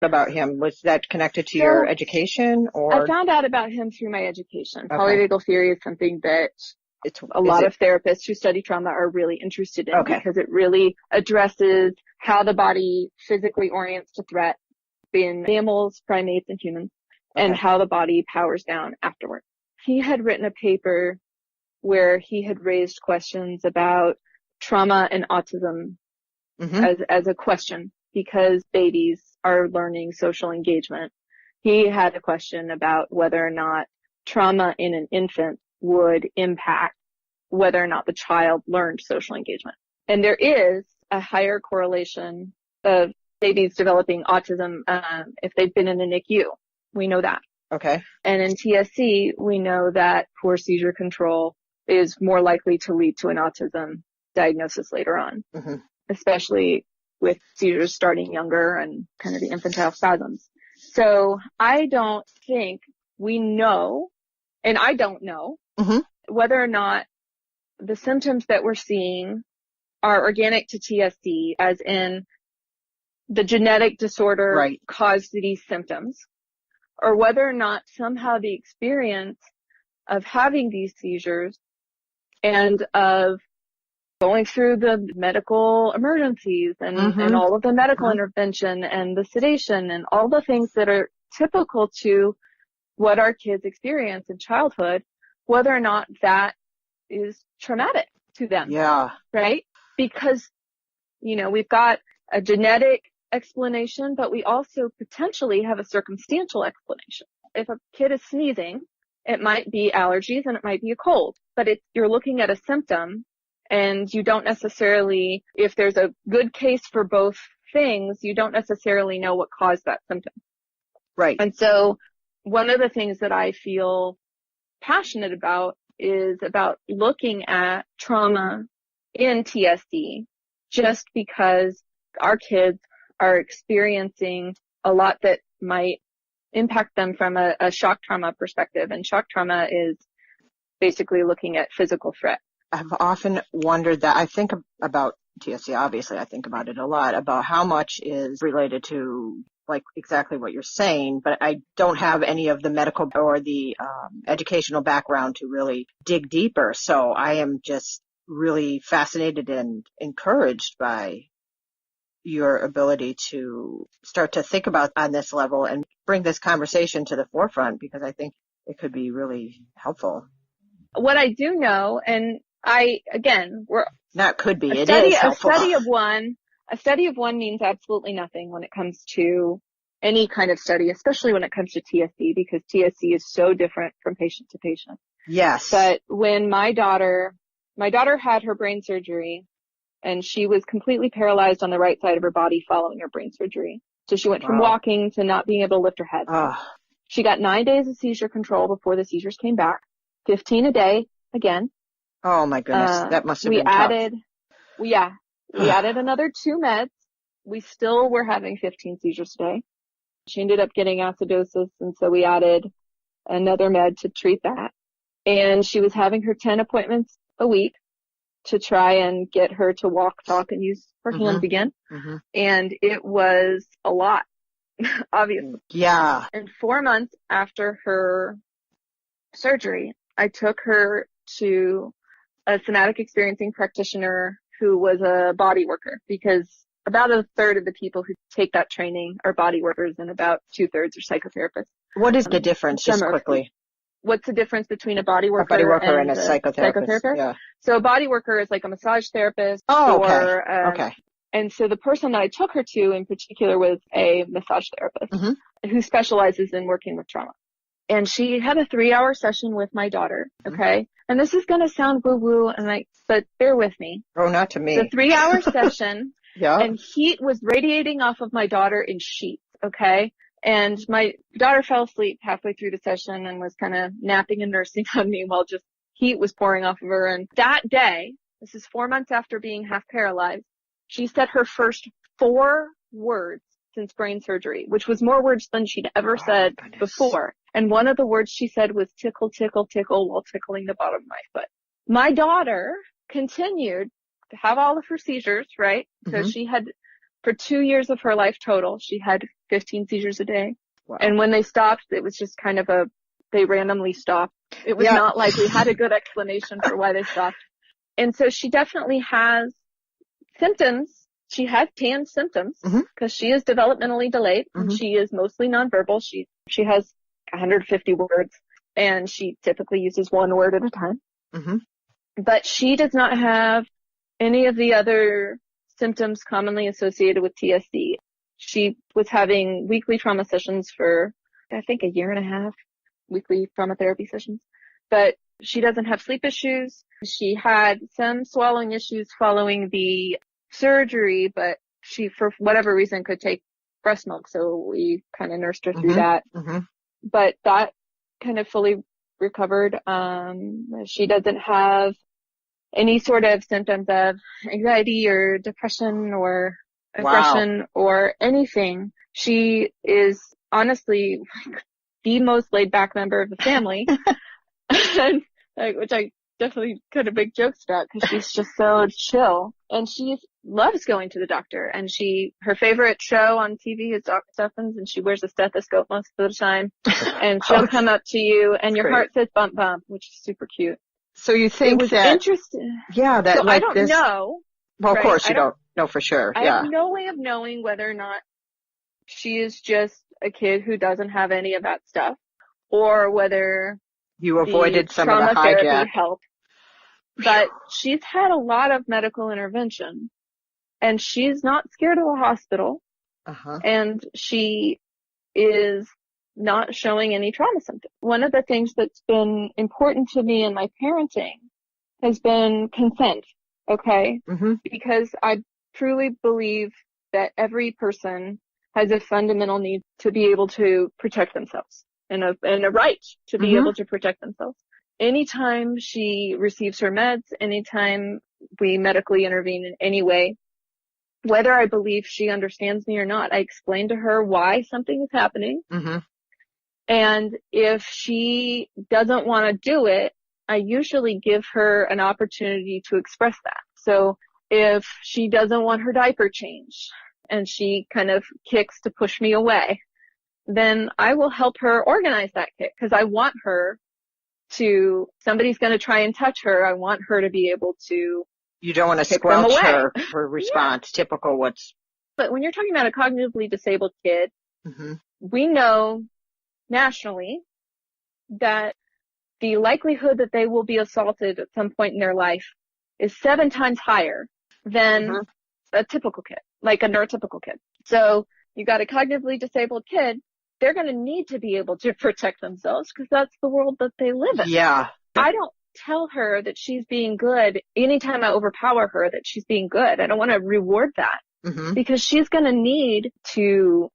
about him? Was that connected to So your education or? I found out about him through my education. Okay. Polyvagal theory is something that a lot of therapists who study trauma are really interested in because it really addresses how the body physically orients to threat in mammals, primates, and humans, and how the body powers down afterward. He had written a paper where he had raised questions about trauma and autism as a question because babies are learning social engagement. He had a question about whether or not trauma in an infant would impact whether or not the child learned social engagement. And there is a higher correlation of babies developing autism if they've been in a NICU. We know that. Okay. And in TSC, we know that poor seizure control is more likely to lead to an autism diagnosis later on, especially with seizures starting younger and kind of the infantile spasms. So I don't think we know, and I don't know, whether or not the symptoms that we're seeing are organic to TSC, as in the genetic disorder caused these symptoms, or whether or not somehow the experience of having these seizures and of going through the medical emergencies and all of the medical intervention and the sedation and all the things that are typical to what our kids experience in childhood, whether or not that is traumatic to them. Yeah. Right? Because, we've got a genetic explanation, but we also potentially have a circumstantial explanation. If a kid is sneezing, it might be allergies and it might be a cold, but you're looking at a symptom and you don't necessarily, if there's a good case for both things, you don't necessarily know what caused that symptom. Right. And so one of the things that I feel passionate about is about looking at trauma in TSC, just because our kids are experiencing a lot that might impact them from a shock trauma perspective. And shock trauma is basically looking at physical threat. I've often wondered that. I think about TSC, obviously, I think about it a lot, about how much is related to like exactly what you're saying, but I don't have any of the medical or the educational background to really dig deeper. So I am just really fascinated and encouraged by your ability to start to think about on this level and bring this conversation to the forefront, because I think it could be really helpful. What I do know, and not could be, it is helpful. A study of one means absolutely nothing when it comes to any kind of study, especially when it comes to TSC, because TSC is so different from patient to patient. Yes. But when my daughter had her brain surgery, and she was completely paralyzed on the right side of her body following her brain surgery. So she went from walking to not being able to lift her head. She got 9 days of seizure control before the seizures came back, 15 a day again. Oh my goodness, that must have been tough. We added another 2 meds. We still were having 15 seizures a day. She ended up getting acidosis, and so we added another med to treat that. And she was having her 10 appointments a week to try and get her to walk, talk, and use her hands again. And it was a lot, obviously. Yeah. And 4 months after her surgery, I took her to a somatic experiencing practitioner who was a body worker, because about a third of the people who take that training are body workers and about 2/3 are psychotherapists. What is the difference, just quickly? What's the difference between a body worker and a psychotherapist? Yeah. So a body worker is like a massage therapist. Okay. And so the person that I took her to in particular was a massage therapist who specializes in working with trauma. And she had a 3-hour session with my daughter. Okay. And this is going to sound woo-woo, but bear with me. Oh, not to me. The 3-hour session. Yeah. And heat was radiating off of my daughter in sheets. Okay. And my daughter fell asleep halfway through the session and was kind of napping and nursing on me while just heat was pouring off of her. And that day, this is 4 months after being half paralyzed, she said her first 4 words since brain surgery, which was more words than she'd ever said before. And one of the words she said was tickle, tickle, tickle while tickling the bottom of my foot. My daughter continued to have all of her seizures, right? So she had For 2 years of her life total, she had 15 seizures a day. Wow. And when they stopped, it was just kind of they randomly stopped. It was not like we had a good explanation for why they stopped. And so she definitely has symptoms. She has TAN symptoms because she is developmentally delayed and she is mostly nonverbal. She has 150 words and she typically uses one word at a time. But she does not have any of the other symptoms commonly associated with TSC. She was having weekly trauma sessions for, I think, a year and a half, weekly trauma therapy sessions. But she doesn't have sleep issues. She had some swallowing issues following the surgery, but she, for whatever reason, could take breast milk. So we kind of nursed her through that. But that kind of fully recovered. She doesn't have any sort of symptoms of anxiety or depression or aggression or anything. She is honestly the most laid back member of the family, and, which I definitely kind of make jokes about because she's just so chill. And she loves going to the doctor. And her favorite show on TV is Dr. Steffens, and she wears a stethoscope most of the time. And she'll come up to you and your heart says bump bump, which is super cute. So you think it was that interesting. Yeah, that so like I don't this. know. Well, of right? course you don't know for sure. I have no way of knowing whether or not she is just a kid who doesn't have any of that stuff, or whether you avoided some of the trauma therapy hijack. helped. But she's had a lot of medical intervention, and she's not scared of a hospital, and she is not showing any trauma symptoms. One of the things that's been important to me in my parenting has been consent, okay? Because I truly believe that every person has a fundamental need to be able to protect themselves and a right to be able to protect themselves. Anytime she receives her meds, anytime we medically intervene in any way, whether I believe she understands me or not, I explain to her why something is happening. And if she doesn't want to do it, I usually give her an opportunity to express that. So if she doesn't want her diaper changed and she kind of kicks to push me away, then I will help her organize that kick because I want her somebody's going to try and touch her. I want her to be able to. You don't want to squelch her response. Typical But when you're talking about a cognitively disabled kid, we know nationally that the likelihood that they will be assaulted at some point in their life is 7 times higher than a typical kid, like a neurotypical kid. So you got a cognitively disabled kid, they're going to need to be able to protect themselves because that's the world that they live in. Yeah. I don't tell her that she's being good anytime I overpower her that she's being good. I don't want to reward that because she's going to need to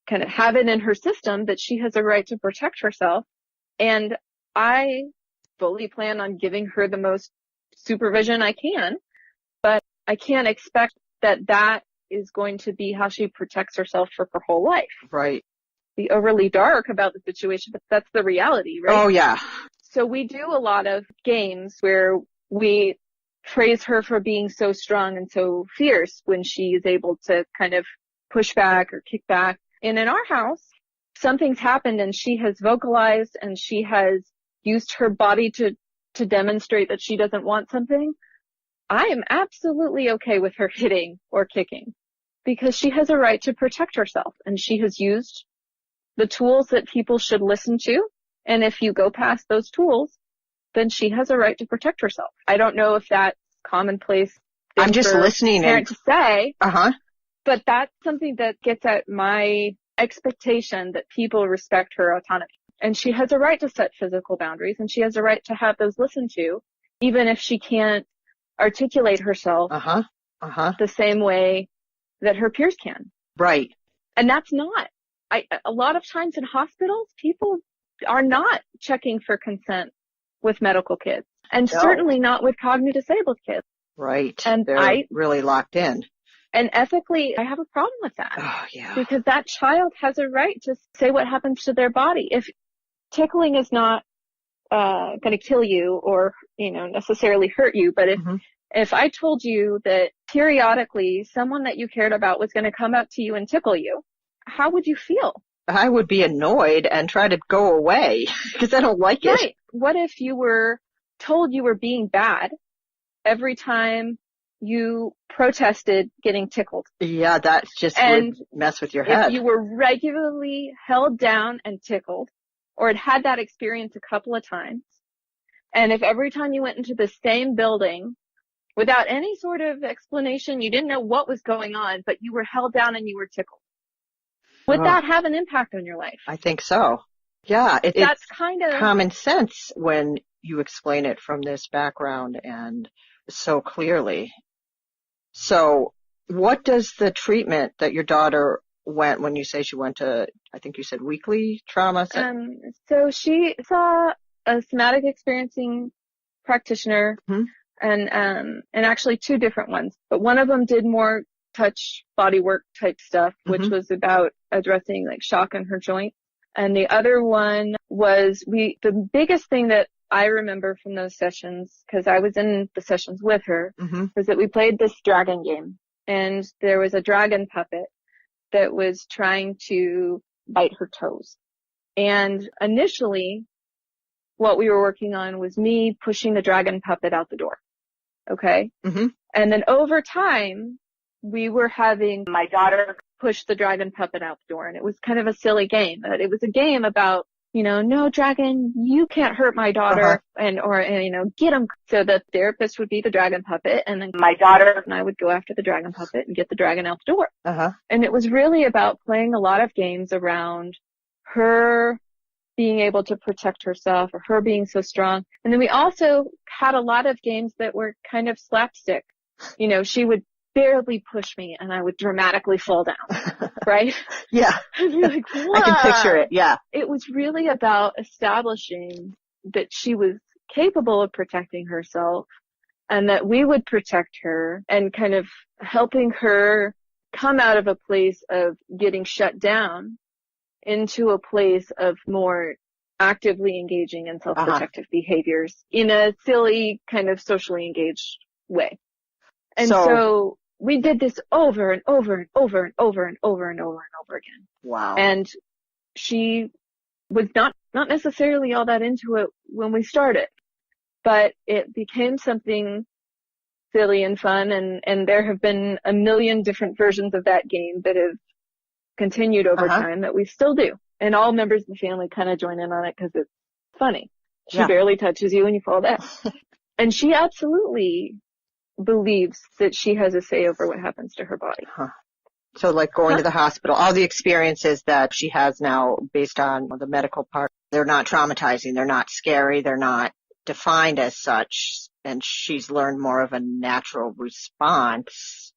kind of have it in her system that she has a right to protect herself. And I fully plan on giving her the most supervision I can, but I can't expect that is going to be how she protects herself for her whole life. Right. Be overly dark about the situation, but that's the reality, right? Oh, yeah. So we do a lot of games where we praise her for being so strong and so fierce when she is able to kind of push back or kick back. And in our house, something's happened and she has vocalized and she has used her body to demonstrate that she doesn't want something. I am absolutely okay with her hitting or kicking because she has a right to protect herself and she has used the tools that people should listen to. And if you go past those tools, then she has a right to protect herself. I don't know if that's commonplace. I'm just listening to say, but that's something that gets at my expectation that people respect her autonomy. And she has a right to set physical boundaries and she has a right to have those listened to, even if she can't articulate herself the same way that her peers can. Right. And that's not. A lot of times in hospitals, people are not checking for consent with medical kids and certainly not with cognitively disabled kids. Right. And they're really locked in. And ethically, I have a problem with that. Oh, yeah. Because that child has a right to say what happens to their body. If tickling is not going to kill you or, necessarily hurt you, but if I told you that periodically someone that you cared about was going to come up to you and tickle you, how would you feel? I would be annoyed and try to go away because I don't like it. Right. What if you were told you were being bad every time you protested getting tickled? Yeah, that just would mess with your head. If you were regularly held down and tickled, or had that experience a couple of times, and if every time you went into the same building without any sort of explanation, you didn't know what was going on, but you were held down and you were tickled, would that have an impact on your life? I think so. Yeah, that's it's kind of common sense when you explain it from this background and so clearly. So what does the treatment that your daughter went, when you say she went to, I think you said weekly trauma? So she saw a somatic experiencing practitioner, and actually two different ones, but one of them did more touch body work type stuff, which was about addressing like shock in her joint. And the other one was the biggest thing that I remember from those sessions, because I was in the sessions with her, was that we played this dragon game, and there was a dragon puppet that was trying to bite her toes. And initially, what we were working on was me pushing the dragon puppet out the door. Okay? And then over time, we were having my daughter push the dragon puppet out the door, and it was kind of a silly game. But it was a game about, no, dragon, you can't hurt my daughter, and get him. So the therapist would be the dragon puppet, and then my daughter and I would go after the dragon puppet and get the dragon out the door. And it was really about playing a lot of games around her being able to protect herself, or her being so strong. And then we also had a lot of games that were kind of slapstick. She would barely push me and I would dramatically fall down, right? Yeah. And you're like, what? I can picture it, yeah. It was really about establishing that she was capable of protecting herself and that we would protect her, and kind of helping her come out of a place of getting shut down into a place of more actively engaging in self-protective behaviors in a silly, kind of socially engaged way. And so we did this over and over and over and over and over and over and over again. Wow. And she was not necessarily all that into it when we started, but it became something silly and fun, and there have been a million different versions of that game that have continued over time that we still do. And all members of the family kind of join in on it because it's funny. She barely touches you and you fall down. And she absolutely believes that she has a say over what happens to her body. So like going to the hospital, all the experiences that she has now based on the medical part, they're not traumatizing, they're not scary, they're not defined as such, and she's learned more of a natural response.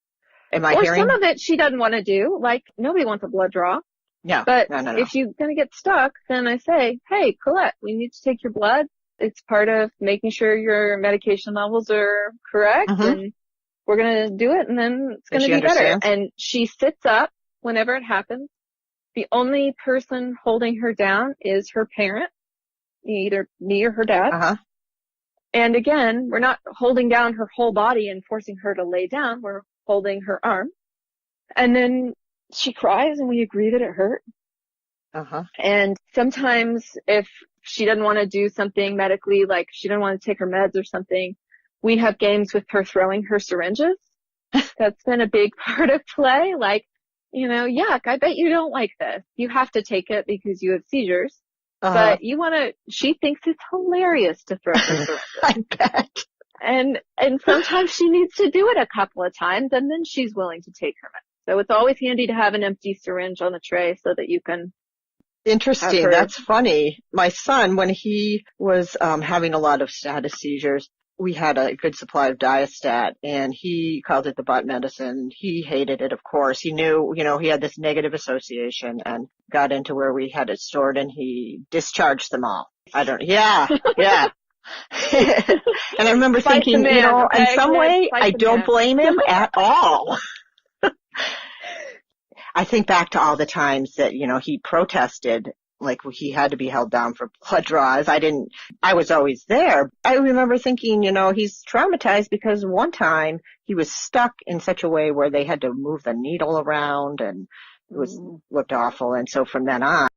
Am I hearing? Some of it she doesn't want to do, like nobody wants a blood draw. Yeah. But no. If you're going to get stuck, then I say, hey, Colette, we need to take your blood. It's part of making sure your medication levels are correct, and we're going to do it, and then it's going to be better. And she sits up whenever it happens. The only person holding her down is her parent, either me or her dad. And again, we're not holding down her whole body and forcing her to lay down. We're holding her arm. And then she cries and we agree that it hurt. And sometimes if she doesn't want to do something medically, like she doesn't want to take her meds or something, we have games with her throwing her syringes. That's been a big part of play. Like, yuck, I bet you don't like this. You have to take it because you have seizures. But she thinks it's hilarious to throw her syringes. I bet. And sometimes she needs to do it a couple of times, and then she's willing to take her meds. So it's always handy to have an empty syringe on the tray so that you can. Interesting. That's funny. My son, when he was having a lot of status seizures, we had a good supply of Diastat, and he called it the butt medicine. He hated it, of course. He knew, he had this negative association, and got into where we had it stored, and he discharged them all. Yeah. And I remember thinking, in some way, I don't blame him at all. I think back to all the times that, he protested like he had to be held down for blood draws. I was always there. I remember thinking, he's traumatized because one time he was stuck in such a way where they had to move the needle around and it looked awful. And so from then on,